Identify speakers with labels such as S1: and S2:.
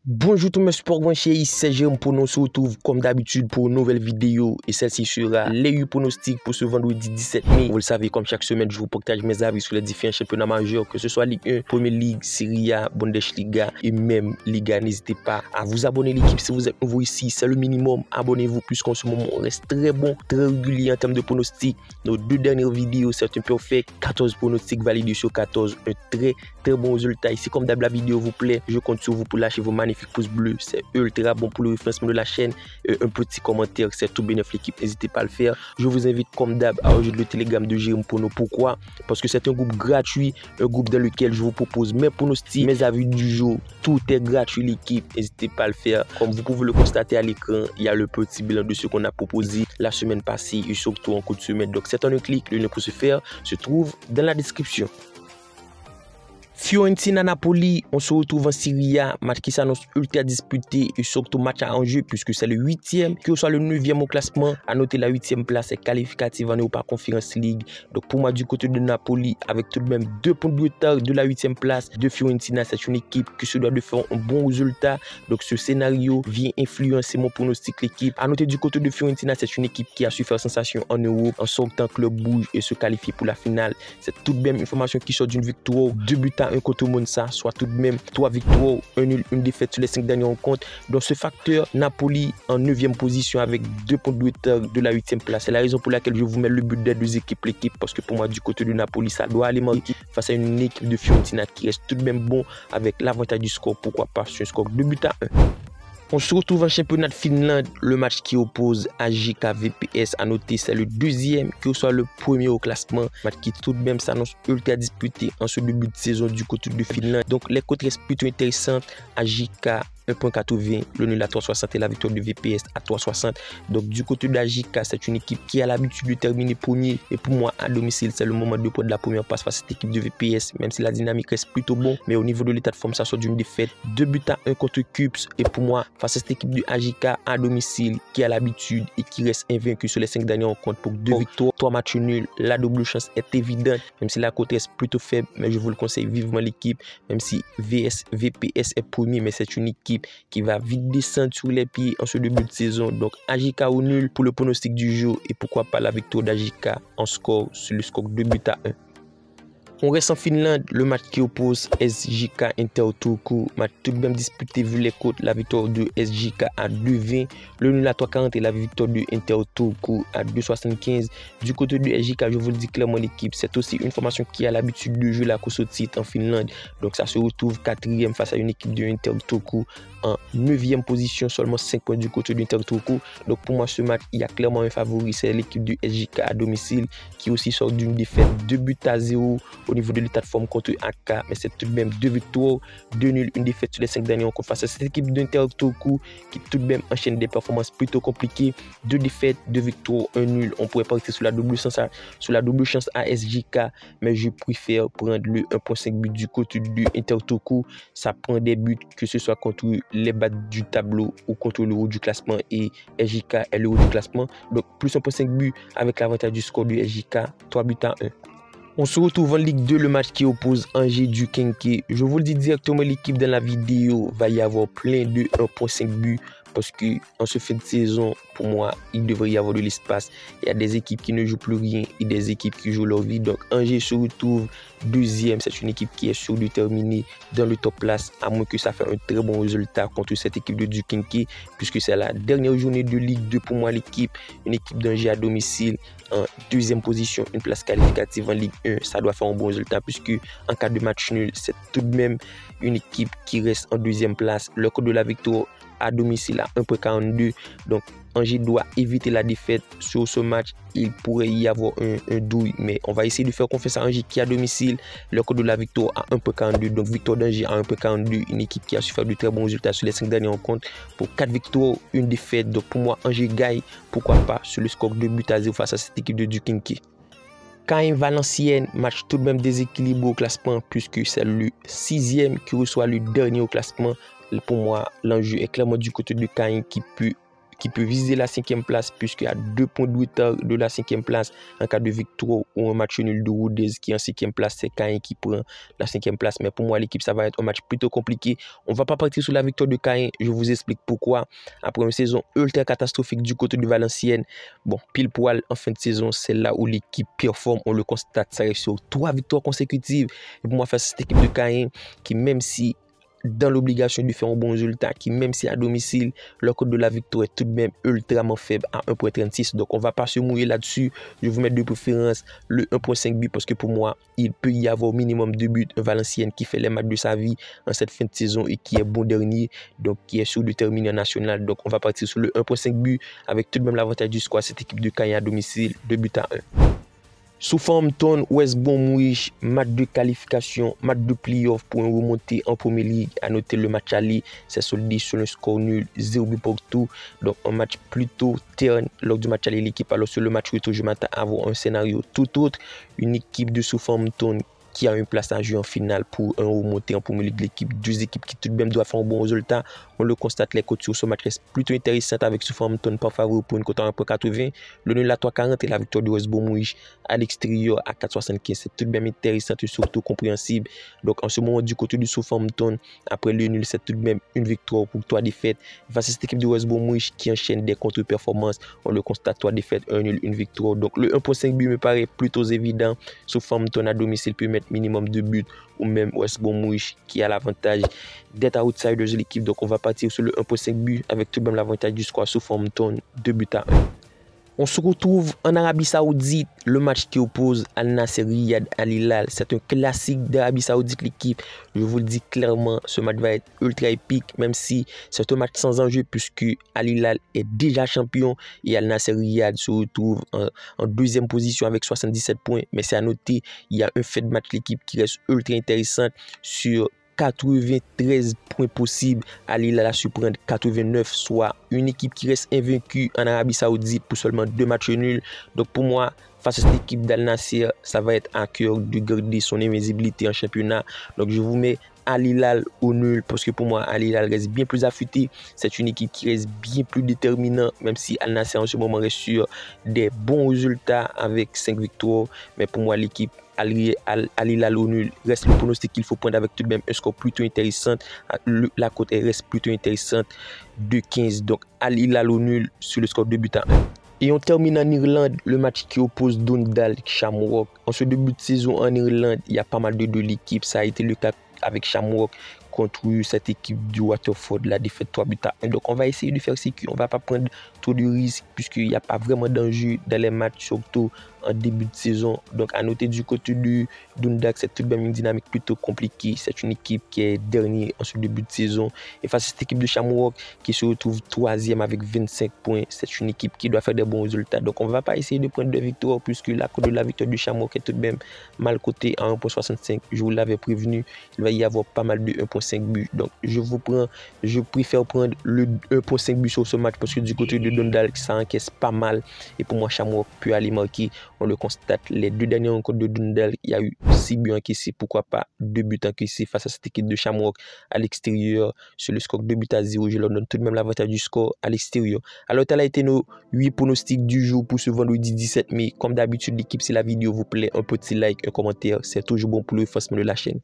S1: Bonjour tous mes sports branchés, ici c'est Jérôme pour nous se retrouve comme d'habitude pour une nouvelle vidéo et celle-ci sera les 8 pronostics pour ce vendredi 17 mai. Vous le savez, comme chaque semaine, je vous partage mes avis sur les différents championnats majeurs, que ce soit Ligue 1, Premier League, Serie A, Bundesliga et même Liga. N'hésitez pas à vous abonner à l'équipe si vous êtes nouveau ici, c'est le minimum. Abonnez-vous puisqu'en ce moment on reste très bon, très régulier en termes de pronostics. Nos deux dernières vidéos, c'est un perfect 14 pronostics validés sur 14, un très bon résultat. Ici, comme d'hab, la vidéo vous plaît, je compte sur vous pour lâcher vos magnifiques pouces bleus, c'est ultra bon pour le référencement de la chaîne. Un petit commentaire, c'est tout bénéfique l'équipe, n'hésitez pas à le faire. Je vous invite comme d'hab à rejoindre le Telegram de Jérôme Pono. Pourquoi? Parce que c'est un groupe gratuit, un groupe dans lequel je vous propose mes pronostics, mes avis du jour, tout est gratuit l'équipe, n'hésitez pas à le faire. Comme vous pouvez le constater à l'écran, il y a le petit bilan de ce qu'on a proposé la semaine passée et surtout en cours de semaine. Donc c'est en un clic, le lien pour se faire se trouve dans la description. Fiorentina-Napoli, on se retrouve en Serie A, match qui s'annonce ultra disputé et surtout match à enjeu puisque c'est le 8e, que soit le 9e au classement. À noter la 8e place est qualificative en Europa Conference League. Donc pour moi du côté de Napoli, avec tout de même 2 points de retard de la 8e place de Fiorentina, c'est une équipe qui se doit de faire un bon résultat. Donc ce scénario vient influencer mon pronostic l'équipe. À noter du côté de Fiorentina, c'est une équipe qui a su faire sensation en Europe en sortant club bouge et se qualifier pour la finale. C'est tout de même une formation qui sort d'une victoire, 2 buts à 1 contre Monza, soit tout de même 3 victoires, 1 nul, 1 défaite sur les 5 dernières rencontres. Dans ce facteur, Napoli en 9e position avec 2 points de retard de la 8e place. C'est la raison pour laquelle je vous mets le but des deux équipes, l'équipe, parce que pour moi, du côté de Napoli, ça doit aller marquer face à une équipe de Fiorentina qui reste tout de même bon avec l'avantage du score. Pourquoi pas sur un score 2 buts à 1. On se retrouve en championnat de Finlande, le match qui oppose AJK VPS. À noter, c'est le 2e, que soit le 1er au classement. Match qui tout de même s'annonce ultra disputé en ce début de saison du côté de Finlande. Donc les cotes restent plutôt intéressantes. AJK 1.80, le nul à 3.60 et la victoire de VPS à 3.60. Donc du côté de AJK, c'est une équipe qui a l'habitude de terminer premier. Et pour moi, à domicile, c'est le moment de prendre la première passe face à cette équipe de VPS. Même si la dynamique reste plutôt bon, mais au niveau de l'état de forme, ça sort d'une défaite. 2 buts à 1 contre Cubs. Et pour moi, face à cette équipe de AJK à domicile, qui a l'habitude et qui reste invaincue sur les 5 dernières rencontres pour 2 victoires, 3 matchs nuls, la double chance est évidente. Même si la cote reste plutôt faible, mais je vous le conseille vivement l'équipe. Même si VPS est premier, mais c'est une équipe qui va vite descendre sur les pieds en ce début de saison. Donc AJK au nul pour le pronostic du jour et pourquoi pas la victoire d'AJK en score sur le score 2 buts à 1. On reste en Finlande, le match qui oppose SJK Inter Turku, match tout de même disputé vu les côtes, la victoire de SJK à 2,20, le nul à 3,40 et la victoire de Inter Turku à 2,75. Du côté de SJK, je vous le dis clairement l'équipe, c'est aussi une formation qui a l'habitude de jouer la course au titre en Finlande. Donc ça se retrouve 4e face à une équipe de Inter Turku en 9e position, seulement 5 points du côté de Inter Turku. Donc pour moi ce match, il y a clairement un favori, c'est l'équipe du SJK à domicile qui aussi sort d'une défaite 2 buts à 0 au niveau de l'état de forme contre AK, mais c'est tout de même 2 victoires, 2 nuls, 1 défaite sur les 5 derniers rencontres face à cette équipe d'Inter Turku qui tout de même enchaîne des performances plutôt compliquées, 2 défaites, 2 victoires, 1 nul. On pourrait partir sur la double chance à SJK, mais je préfère prendre le 1.5 but du côté du Inter Turku. Ça prend des buts, que ce soit contre les bas du tableau ou contre le haut du classement, et SJK est le haut du classement, donc plus 1.5 but avec l'avantage du score du SJK, 3 buts à 1. On se retrouve en Ligue 2, le match qui oppose Angers du Quinquet. Je vous le dis directement, l'équipe dans la vidéo va y avoir plein de 1.5 buts parce que en ce fin de saison, pour moi, il devrait y avoir de l'espace. Il y a des équipes qui ne jouent plus rien et des équipes qui jouent leur vie. Donc Angers se retrouve 2e. C'est une équipe qui est sûre de terminer dans le top place, à moins que ça fasse un très bon résultat contre cette équipe de Duquinquet, puisque c'est la dernière journée de Ligue 2 pour moi l'équipe. Une équipe d'Angers à domicile en 2e position, une place qualificative en Ligue 1. Ça doit faire un bon résultat puisque en cas de match nul, c'est tout de même une équipe qui reste en 2e place. Le code de la victoire à domicile à 1.42. Donc Angers doit éviter la défaite sur ce match. Il pourrait y avoir un douille, mais on va essayer de faire confiance à Angers qui à domicile. Le code de la victoire à 1.42. Donc victoire d'Angers à 1.42. Une équipe qui a su faire de très bons résultats sur les 5 dernières rencontres pour 4 victoires, 1 défaite. Donc pour moi, Angers gagne. Pourquoi pas sur le score 2 buts à 0 face à cette équipe de Duquinquet. Caen Valenciennes, match tout de même déséquilibré au classement puisque c'est le 6e qui reçoit le dernier au classement. Pour moi, l'enjeu est clairement du côté de Caen qui peut peut viser la 5e place puisqu'il y a 2 points de retard de la 5e place en cas de victoire ou un match nul de Rodez qui est en 5e place. C'est Caen qui prend la 5e place. Mais pour moi, l'équipe, ça va être un match plutôt compliqué. On va pas partir sur la victoire de Caen. Je vous explique pourquoi. Après une saison ultra catastrophique du côté de Valenciennes, bon, pile poil en fin de saison, c'est là où l'équipe performe. On le constate, ça arrive sur 3 victoires consécutives. Et pour moi, face à cette équipe de Caen qui, même si dans l'obligation de faire un bon résultat, qui même si à domicile, le code de la victoire est tout de même ultrament faible à 1.36. Donc on va pas se mouiller là-dessus. Je vais vous mettre de préférence le 1.5 but parce que pour moi, il peut y avoir au minimum 2 buts. Un Valenciennes qui fait les matchs de sa vie en cette fin de saison et qui est bon dernier, donc qui est sûr de terminer en national. Donc on va partir sur le 1.5 but avec tout de même l'avantage du score. Cette équipe de Caen à domicile, 2-1. Southampton, West Bromwich, match de qualification, match de playoff pour une remontée en Premier League. À noter le match aller, c'est soldé sur un score nul, 0 but partout. Donc un match plutôt terne lors du match aller l'équipe. Alors sur le match retour, je m'attends à avoir un scénario tout autre. Une équipe de Southampton qui a une place à jouer en finale pour un remonté en Premier League. L'équipe, 2 équipes qui tout de même doivent faire un bon résultat. On le constate, les cotes sur ce match restent plutôt intéressantes avec Southampton par favori pour une cote à 1.80. Le nul à 3.40 et la victoire de West Bromwich à l'extérieur à 4.75. C'est tout de même intéressant et surtout compréhensible. Donc en ce moment du côté du Southampton, après le nul, c'est tout de même une victoire pour 3 défaites. Face à cette équipe de West Bromwich qui enchaîne des contre-performances, on le constate, 3 défaites, 1 nul, une victoire. Donc le 1.5 but me paraît plutôt évident. Southampton à domicile peut mettre minimum 2 buts ou même West Bromwich qui a l'avantage d'être outsider de l'équipe. Donc on va partir sur le 1.5 but avec tout de même l'avantage du score. Southampton 2-1. On se retrouve en Arabie Saoudite, le match qui oppose Al Nassr Riyad à Al Hilal. C'est un classique d'Arabie Saoudite, l'équipe. Je vous le dis clairement, ce match va être ultra épique, même si c'est un match sans enjeu puisque Al Hilal est déjà champion et Al Nassr Riyad se retrouve en 2e position avec 77 points. Mais c'est à noter, il y a un fait de match l'équipe qui reste ultra intéressante sur 93 points possibles. Al Hilal a su prendre 89, soit une équipe qui reste invaincue en Arabie Saoudite pour seulement 2 matchs nuls. Donc pour moi, face à cette équipe d'Al Nassr, ça va être à cœur de garder son invisibilité en championnat. Donc je vous mets Al Hilal au nul parce que pour moi Al Hilal reste bien plus affûté. C'est une équipe qui reste bien plus déterminante, même si Al Nassr en ce moment reste sur des bons résultats avec 5 victoires. Mais pour moi l'équipe Al Hilal au nul reste le pronostic qu'il faut prendre avec tout de même un score plutôt intéressant. La cote reste plutôt intéressante de 15. Donc Al Hilal au nul sur le score 2-1. Et on termine en Irlande, le match qui oppose Dundalk Shamrock. En ce début de saison en Irlande, il y a pas mal de l'équipe. Ça a été le cas avec Shamrock contre cette équipe du Waterford, la défaite 3-1. Donc on va essayer de faire sécu, on va pas prendre trop de risques puisqu'il n'y a pas vraiment d'enjeu dans les matchs, surtout en début de saison. Donc à noter du côté du Dundalk, c'est tout de même une dynamique plutôt compliquée. C'est une équipe qui est dernière en ce début de saison. Et face à cette équipe de Shamrock qui se retrouve 3e avec 25 points, c'est une équipe qui doit faire des bons résultats. Donc on va pas essayer de prendre de victoire puisque la cote de la victoire du Shamrock est tout de même mal cotée à 1.65. Je vous l'avais prévenu, il va y avoir pas mal de 1.5 buts. Donc je préfère prendre le 1.5 buts sur ce match parce que du côté de Dundalk, ça encaisse pas mal. Et pour moi, Shamrock peut aller marquer. On le constate, les 2 dernières rencontres de Dundalk, il y a eu 6 buts encaissés. Pourquoi pas 2 buts encaissés face à cette équipe de Shamrock à l'extérieur sur le score 2-0. Je leur donne tout de même l'avantage du score à l'extérieur. Alors, tel a été nos 8 pronostics du jour pour ce vendredi 17 mai. Comme d'habitude, l'équipe, si la vidéo vous plaît, un petit like, un commentaire, c'est toujours bon pour le renforcement de la chaîne.